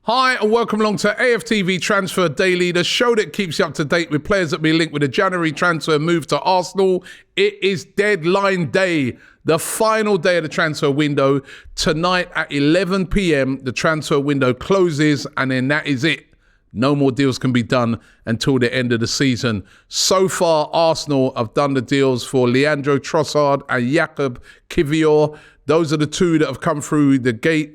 Hi and welcome along to AFTV Transfer Daily, the show that keeps you up to date with players that be linked with a January transfer move to Arsenal. It is deadline day, the final day of the transfer window. Tonight at 11 p.m, the transfer window closes and then that is it. No more deals can be done until the end of the season. So far, Arsenal have done the deals for Leandro Trossard and Jakub Kiwior. Those are the two that have come through the gate.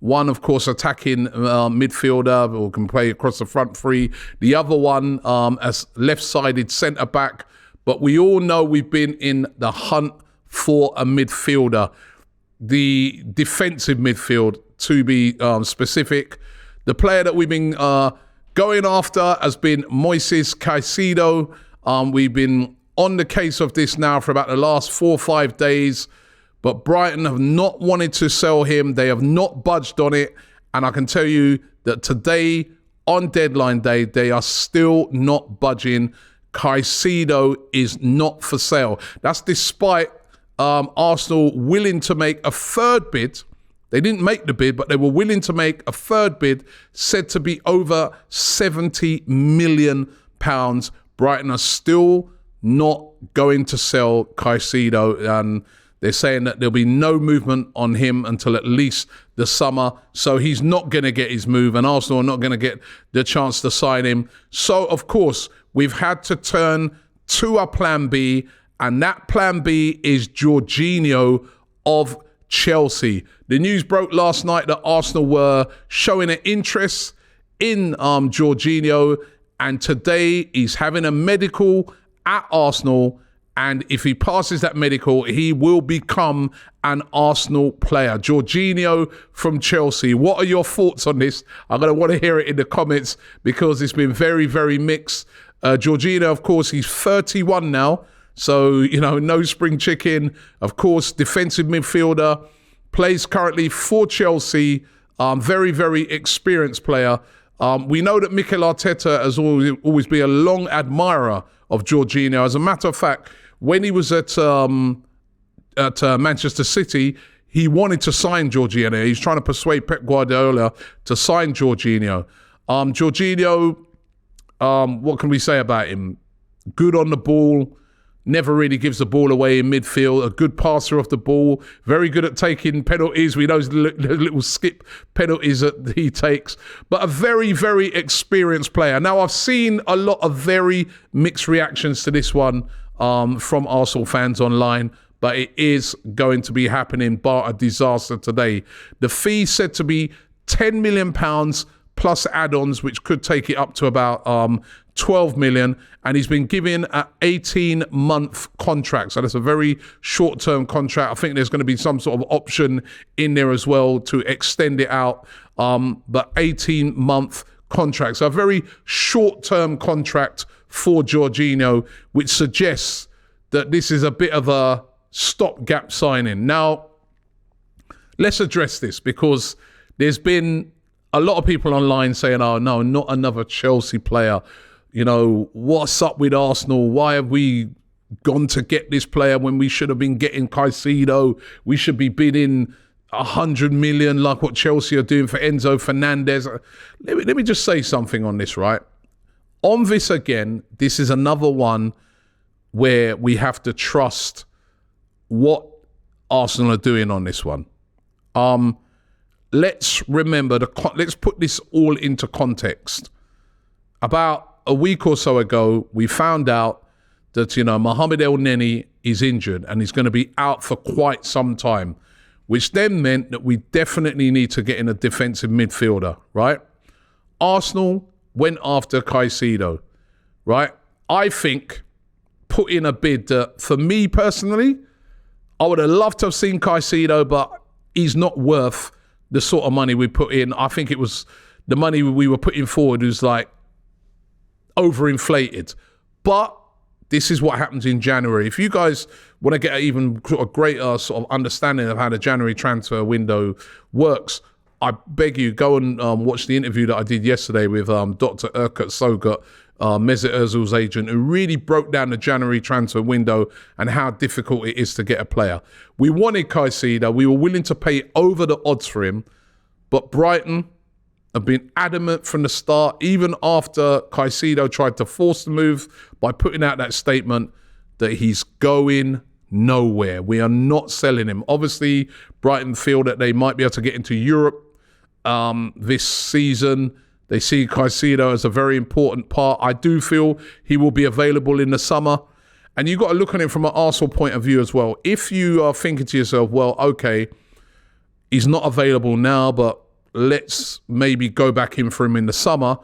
One, of course, attacking midfielder who can play across the front three. The other one as left-sided centre-back. But we all know we've been in the hunt for a midfielder. The defensive midfield, to be specific. The player that we've been going after has been Moises Caicedo. We've been on the case of this now for about the last 4 or 5 days. But Brighton have not wanted to sell him. They have not budged on it. And I can tell you that today, on deadline day, they are still not budging. Caicedo is not for sale. That's despite Arsenal willing to make a third bid. They didn't make the bid, but they were willing to make a third bid, said to be over £70 million. Brighton are still not going to sell Caicedo, and they're saying that there'll be no movement on him until at least the summer. So he's not going to get his move, and Arsenal are not going to get the chance to sign him. So, of course, we've had to turn to our plan B, and that plan B is Jorginho of Chelsea. The news broke last night that Arsenal were showing an interest in Jorginho, and today he's having a medical at Arsenal. And if he passes that medical, he will become an Arsenal player. Jorginho from Chelsea. What are your thoughts on this? I'm going to want to hear it in the comments because it's been very, very mixed. Jorginho, of course, he's 31 now. So, no spring chicken. Of course, defensive midfielder. Plays currently for Chelsea. Very, very experienced player. We know that Mikel Arteta has always been a long admirer of Jorginho. As a matter of fact, when he was at Manchester City, he wanted to sign Jorginho. He's trying to persuade Pep Guardiola to sign Jorginho. Jorginho, what can we say about him? Good on the ball. Never really gives the ball away in midfield. A good passer off the ball. Very good at taking penalties. We know the little skip penalties that he takes. But a very, very experienced player. Now, I've seen a lot of very mixed reactions to this one from Arsenal fans online. But it is going to be happening, bar a disaster today. The fee said to be £10 million plus add-ons, which could take it up to about 12 million, and he's been given an 18-month contract. So that's a very short-term contract. I think there's going to be some sort of option in there as well to extend it out. But 18-month contract. So a very short-term contract for Jorginho, which suggests that this is a bit of a stopgap signing. Now, let's address this because there's been a lot of people online saying, oh, no, not another Chelsea player. What's up with Arsenal? Why have we gone to get this player when we should have been getting Caicedo? We should be bidding 100 million like what Chelsea are doing for Enzo Fernandez. Let me just say something on this, right? On this again, this is another one where we have to trust what Arsenal are doing on this one. Let's remember, let's put this all into context. About a week or so ago, we found out that, Mohamed El Neni is injured and he's going to be out for quite some time, which then meant that we definitely need to get in a defensive midfielder, right? Arsenal went after Caicedo, right? I think put in a bid that, for me personally, I would have loved to have seen Caicedo, but he's not worth the sort of money we put in. I think it was the money we were putting forward was like overinflated. But this is what happens in January. If you guys want to get an even greater sort of understanding of how the January transfer window works, I beg you, go and watch the interview that I did yesterday with Dr. Erkut Sogut, Mesut Ozil's agent, who really broke down the January transfer window and how difficult it is to get a player. We wanted Caicedo. We were willing to pay over the odds for him. But Brighton, have been adamant from the start, even after Caicedo tried to force the move by putting out that statement, that he's going nowhere. We are not selling him. Obviously, Brighton feel that they might be able to get into Europe this season. They see Caicedo as a very important part. I do feel he will be available in the summer. And you've got to look at it from an Arsenal point of view as well. If you are thinking to yourself, well, okay, he's not available now, but let's maybe go back in for him in the summer.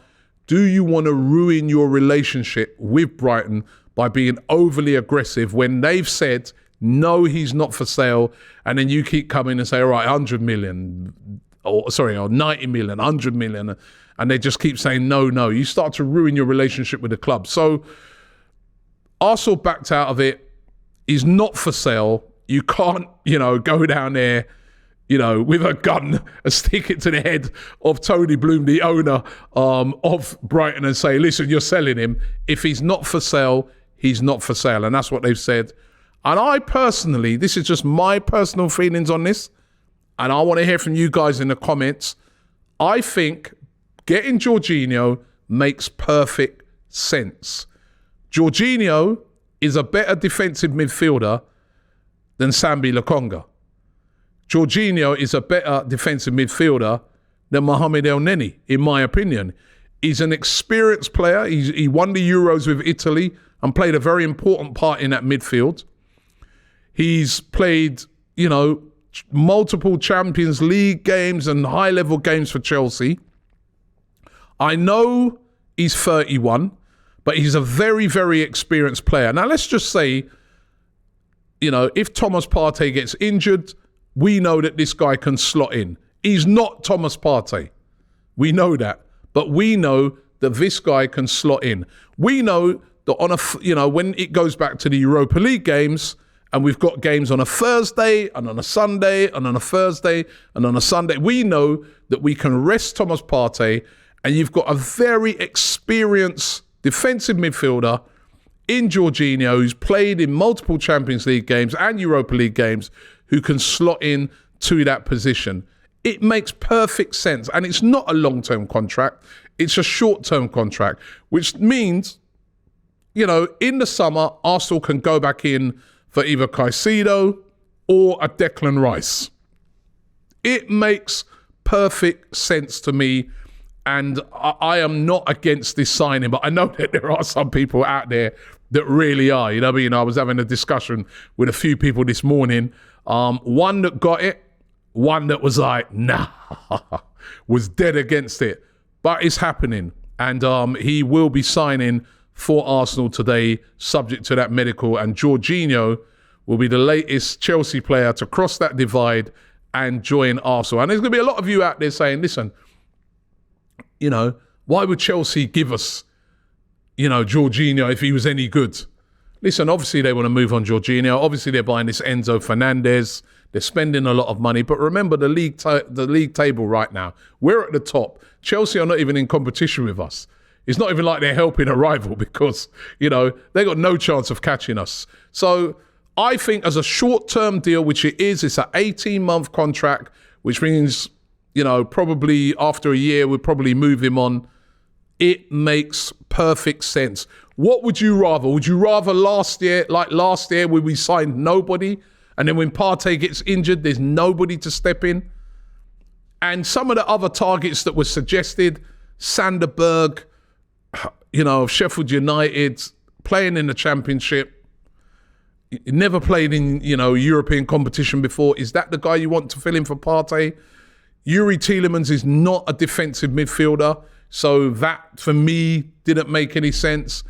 Do you want to ruin your relationship with Brighton by being overly aggressive when they've said, no, he's not for sale, and then you keep coming and say, all right, 100 million, or 90 million, 100 million, and they just keep saying, no. You start to ruin your relationship with the club. So Arsenal backed out of it. He's not for sale. You can't, go down there, with a gun and stick it to the head of Tony Bloom, the owner of Brighton, and say, listen, you're selling him. If he's not for sale, he's not for sale. And that's what they've said. And I personally, this is just my personal feelings on this, and I want to hear from you guys in the comments. I think getting Jorginho makes perfect sense. Jorginho is a better defensive midfielder than Sambi Lokonga. Jorginho is a better defensive midfielder than Mohamed Elneny, in my opinion. He's an experienced player. He won the Euros with Italy and played a very important part in that midfield. He's played, multiple Champions League games and high-level games for Chelsea. I know he's 31, but he's a very, very experienced player. Now, let's just say, if Thomas Partey gets injured, we know that this guy can slot in. He's not Thomas Partey. We know that. But we know that this guy can slot in. We know that when it goes back to the Europa League games, and we've got games on a Thursday and on a Sunday and on a Thursday and on a Sunday, we know that we can rest Thomas Partey, and you've got a very experienced defensive midfielder in Jorginho, who's played in multiple Champions League games and Europa League games, who can slot in to that position. It makes perfect sense. And it's not a long-term contract. It's a short-term contract, which means, in the summer, Arsenal can go back in for either Caicedo or a Declan Rice. It makes perfect sense to me. And I am not against this signing, but I know that there are some people out there that really are. I was having a discussion with a few people this morning. One that got it, one that was like, nah, was dead against it. But it's happening. And he will be signing for Arsenal today, subject to that medical. And Jorginho will be the latest Chelsea player to cross that divide and join Arsenal. And there's going to be a lot of you out there saying, listen, why would Chelsea give us, Jorginho if he was any good? Listen, obviously they want to move on Jorginho. Obviously they're buying this Enzo Fernandez. They're spending a lot of money. But remember the league table right now. We're at the top. Chelsea are not even in competition with us. It's not even like they're helping a rival because, they got no chance of catching us. So I think as a short-term deal, which it is, it's an 18-month contract, which means, probably after a year, we'll probably move him on. It makes perfect sense. What would you rather? Would you rather last year where we signed nobody, and then when Partey gets injured, there's nobody to step in? And some of the other targets that were suggested, Sander Berg, of Sheffield United, playing in the Championship, never played in, European competition before. Is that the guy you want to fill in for Partey? Yuri Tielemans is not a defensive midfielder, so that, for me, didn't make any sense.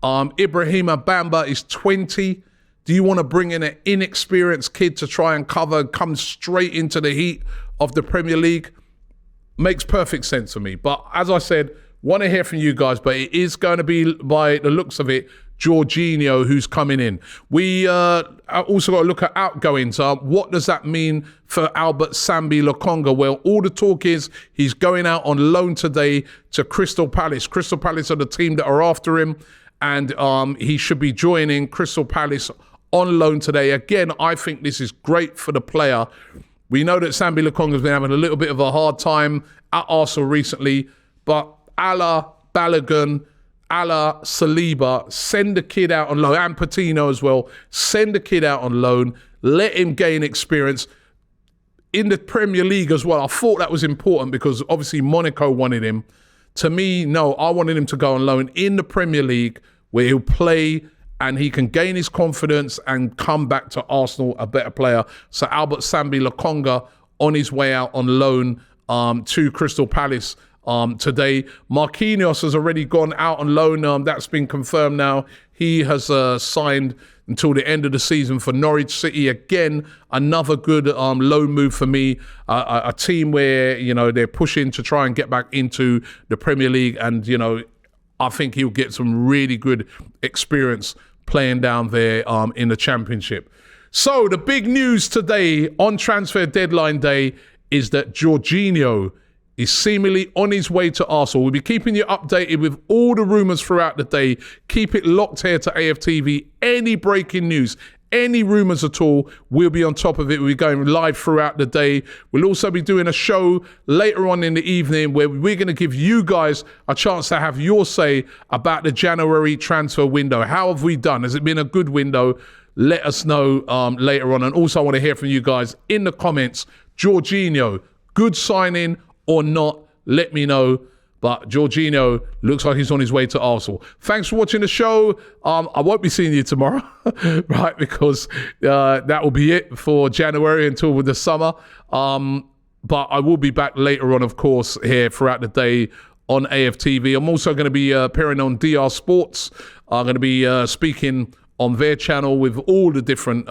Ibrahima Bamba is 20. Do you want to bring in an inexperienced kid to try and come straight into the heat of the Premier League? Makes perfect sense for me. But as I said, want to hear from you guys, but it is going to be, by the looks of it, Jorginho who's coming in. We also got to look at outgoings. What does that mean for Albert Sambi Lokonga? Well, all the talk is he's going out on loan today to Crystal Palace. Crystal Palace are the team that are after him, and he should be joining Crystal Palace on loan today. Again, I think this is great for the player We know that Sambi Lokonga has been having a little bit of a hard time at Arsenal recently, but a la Balogun, a la Saliba, send the kid out on loan, and Patino as well, send the kid out on loan, let him gain experience in the Premier League as well. I thought that was important because obviously Monaco wanted him. To me, no, I wanted him to go on loan in the Premier League where he'll play and he can gain his confidence and come back to Arsenal a better player. So Albert Sambi Lokonga on his way out on loan to Crystal Palace today. Marquinhos has already gone out on loan. That's been confirmed now. He has signed until the end of the season for Norwich City. Again, another good loan move for me. A team where, they're pushing to try and get back into the Premier League. And, I think he'll get some really good experience playing down there in the Championship. So the big news today on transfer deadline day is that Jorginho is seemingly on his way to Arsenal. We'll be keeping you updated with all the rumours throughout the day. Keep it locked here to AFTV. Any breaking news, any rumours at all, we'll be on top of it. We'll be going live throughout the day. We'll also be doing a show later on in the evening where we're going to give you guys a chance to have your say about the January transfer window. How have we done? Has it been a good window? Let us know later on. And also I want to hear from you guys in the comments. Jorginho, good signing or not, let me know. But Jorginho looks like he's on his way to Arsenal. Thanks for watching the show. I won't be seeing you tomorrow, right? Because that will be it for January until the summer. But I will be back later on, of course, here throughout the day on AFTV. I'm also going to be appearing on DR Sports. I'm going to be speaking on their channel with all the different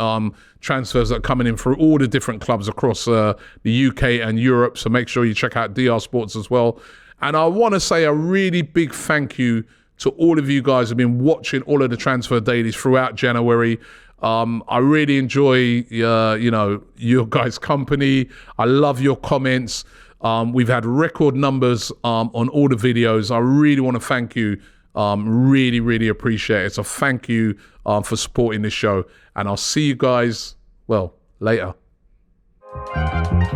transfers that are coming in through all the different clubs across the UK and Europe. So make sure you check out DR Sports as well. And I want to say a really big thank you to all of you guys who have been watching all of the transfer dailies throughout January. I really enjoy, your guys' company. I love your comments. We've had record numbers on all the videos. I really want to thank you. Really, really appreciate it. So thank you for supporting this show. And I'll see you guys, later.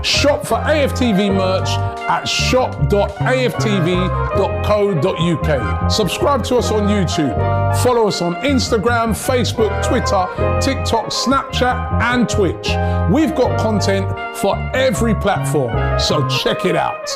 Shop for AFTV merch at shop.aftv.co.uk. Subscribe to us on YouTube. Follow us on Instagram, Facebook, Twitter, TikTok, Snapchat, and Twitch. We've got content for every platform, so check it out.